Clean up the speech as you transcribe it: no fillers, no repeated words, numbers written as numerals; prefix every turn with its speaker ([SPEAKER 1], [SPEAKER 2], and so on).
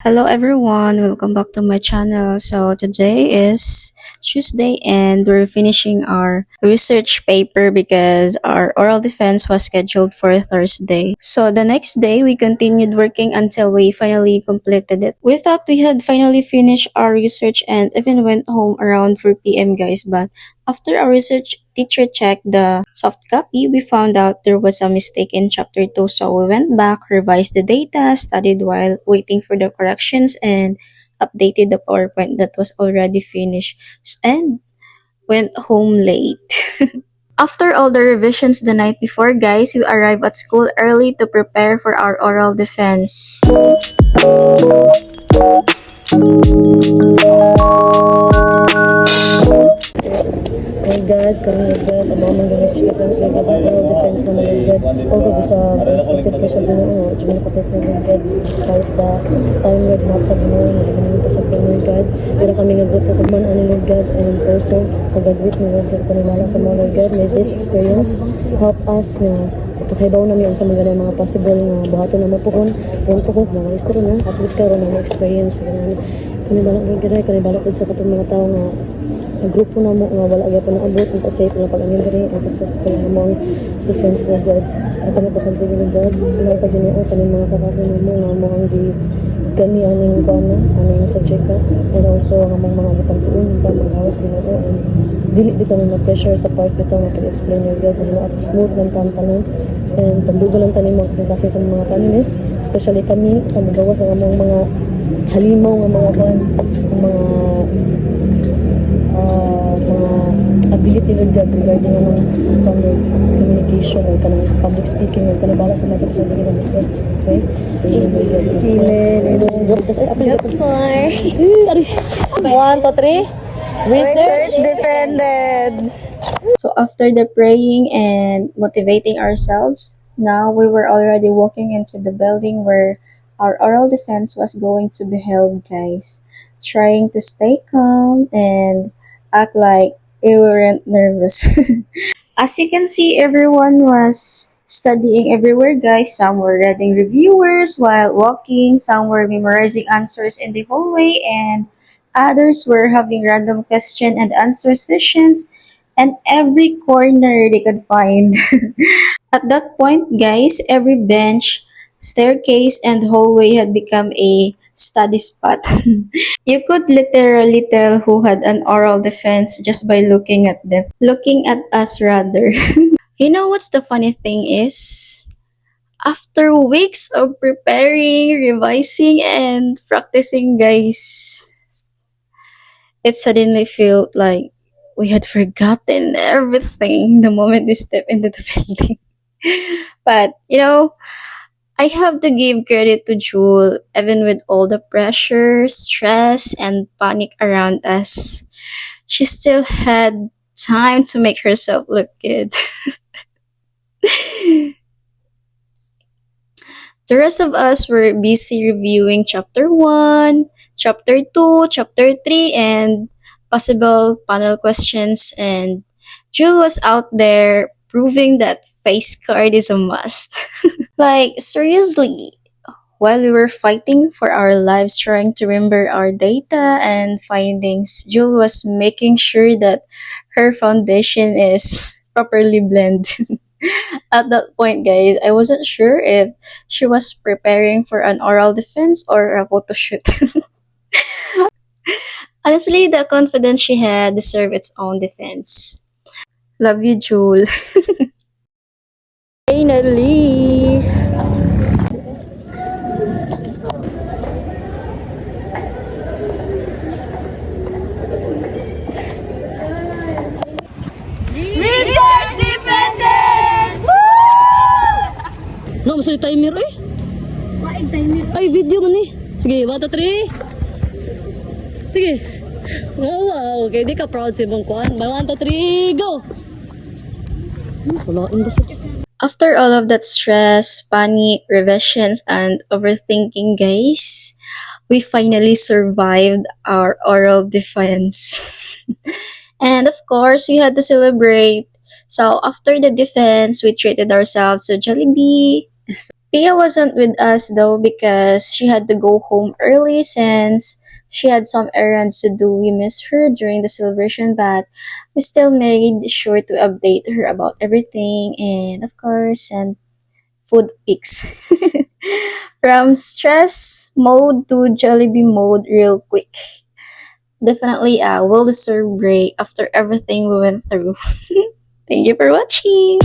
[SPEAKER 1] Hello everyone, welcome back to my channel. So today is Tuesday and we're finishing our research paper because our oral defense was scheduled for Thursday. So the next day we continued working until we finally completed it. We thought we had finally finished our research and even went home around 4 p.m. guys, but after our research teacher checked the soft copy, we found out there was a mistake in chapter 2. So we went back, revised the data, studied while waiting for the corrections, and updated the PowerPoint that was already finished and went home late. After all the revisions the night before, guys, we arrived at school early to prepare for our oral defense.
[SPEAKER 2] My God, kami agad, amang mga students like about oral defense naman agad. Although bisa expected ko sa Ginoo, dyan nakaprepare agad despite the time red matag mo, naging kasagdan mo agad. Pero kami nagrupo kung man ano agad and also kagagwit mo agad panimala sa mga agad. May this experience help us na pakaibaw namin sa mga mga possible nga buhaton na mapuon. Kung po mga history na, at least karon na experience. Kanibalak mo agad, kanibalak sa katong mga tao nga grupo na mo nga wala agad pa naabot ang safe na pag-amin diri ang successful na mong defense mo God at kami pasante ni God na ta Ginoo kaning mga kakapon mo nga mo ang di gani aning kuana aning subject ka and also ang among mga gipantuon ta magawas Ginoo and dili di kami ma-pressure sa part nito nga pag-explain your God na at smooth lang tanan and tandugo lang tanin mo kasi sa mga panelists especially kami magawas ang among mga halimaw nga mga kuan mga ability ng God regarding ng communication or kanang public speaking or kanang bala sa mga sa mga discuss okay amen one, two, three. Research defended.
[SPEAKER 1] So after the praying and motivating ourselves, now we were already walking into the building where our oral defense was going to be held, guys. Trying to stay calm and act like we weren't nervous. As you can see, everyone was studying everywhere, guys. Some were reading reviewers while walking, some were memorizing answers in the hallway, and others were having random question and answer sessions and every corner they could find. At that point, guys, every bench, staircase, and hallway had become a study spot. You could literally tell who had an oral defense just by looking at them. Looking at us, rather. You know what's the funny thing is? After weeks of preparing, revising, and practicing, guys, it suddenly felt like we had forgotten everything the moment we stepped into the building. But, I have to give credit to Jewel, even with all the pressure, stress, and panic around us. She still had time to make herself look good. The rest of us were busy reviewing chapter 1, chapter 2, chapter 3, and possible panel questions, and Jewel was out there proving that face card is a must. Like, seriously, while we were fighting for our lives trying to remember our data and findings, Jewel was making sure that her foundation is properly blended. At that point, guys, I wasn't sure if she was preparing for an oral defense or a photo shoot. Honestly, the confidence she had deserved its own defense. Love you, Jewel.
[SPEAKER 2] Finally.
[SPEAKER 3] Research defended!
[SPEAKER 2] No, masali timer eh.
[SPEAKER 3] Maig timer.
[SPEAKER 2] Ay, video man eh. Sige, 1, 2, 3. Sige. Oh, wow. Okay, di ka proud si mong kuan. 1, 2, 3, go! Wala, imbas.
[SPEAKER 1] After all of that stress, panic, revisions, and overthinking, guys, we finally survived our oral defense. And of course, we had to celebrate. So after the defense, we treated ourselves to Jollibee. Pia wasn't with us though because she had to go home early since she had some errands to do. We missed her during the celebration, but we still made sure to update her about everything and, of course, send food pics. From stress mode to Jollibee mode real quick. Definitely a well deserved break after everything we went through. Thank you for watching.